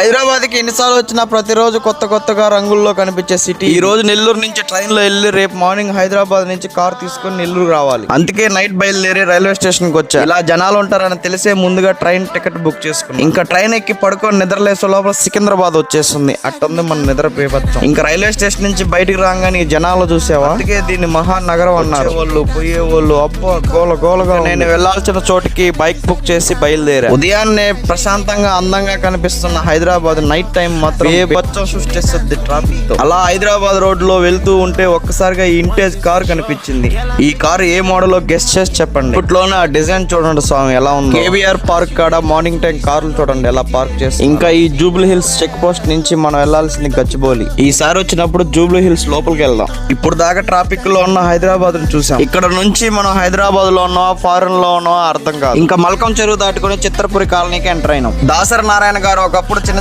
హైదరాబాద్ కి ఎన్నిసార్లు వచ్చినా ప్రతిరోజు కొత్త కొత్తగా రంగుల్లో కనిపించే సిటీ. ఈ రోజు నెల్లూరు నుంచి ట్రైన్ లో వెళ్ళి రేపు మార్నింగ్ హైదరాబాద్ నుంచి కార్ తీసుకుని నెల్లూరు రావాలి. అందుకే నైట్ బయలుదేరి రైల్వే స్టేషన్ కి వచ్చా. ఇలా జనాలు ఉంటారని తెలిసే ముందుగా ట్రైన్ టికెట్ బుక్ చేసుకున్నాం. ఇంకా ట్రైన్ ఎక్కి పడుకొని నిద్రలేసే లోపల సికింద్రాబాద్ వచ్చేస్తుంది. అట్టుంది మన నిద్ర పేపచ్చం. ఇంకా రైల్వే స్టేషన్ నుంచి బయటికి రాగానే ఈ జనాలు చూసేవా, అందుకే దీన్ని మహానగరం అన్నారు. వాళ్ళు పోయేవాళ్ళు అబ్బో గోల గోలగా. నేను వెళ్లాల్సిన చోటికి బైక్ బుక్ చేసి బయలుదేరా. ఉదయాన్నే ప్రశాంతంగా అందంగా కనిపిస్తున్న హైదరాబాద్ నైట్ టైం మాత్రం బచ్చం సృష్టిస్తుంది ట్రాఫిక్ తో. అలా హైదరాబాద్ రోడ్ లో వెళ్తూ ఉంటే ఒక్కసారిగా ఈ ఇంటేజ్ కార్ కనిపించింది. ఈ కార్ ఏ మోడల్ గెస్ట్ చేసి చెప్పండి. ఇప్పట్లోనే ఆ డిజైన్ చూడండి స్వామి ఎలా ఉంది. కేబీఆర్ పార్క్ కాడ మార్నింగ్ టైం కార్లు చూడండి ఎలా పార్క్ చేసి. ఇంకా ఈ జూబ్లీ హిల్స్ చెక్ పోస్ట్ నుంచి మనం వెళ్లాల్సింది గచ్చిబౌలి. ఈసారి వచ్చినప్పుడు జూబ్లీ హిల్స్ లోపలికి వెళ్దాం. ఇప్పుడు దాకా ట్రాఫిక్ లో ఉన్న హైదరాబాద్ చూసాం. ఇక్కడ నుంచి మనం హైదరాబాద్ లో ఉన్నావా ఫారెన్ లో ఉన్నావా అర్థం కాదు. ఇంకా మల్కం చెరువు దాటుకుని చిత్రపురి కాలనీకి ఎంటర్ అయినాం. దాసరి నారాయణ గారు ఒకప్పుడు చిన్న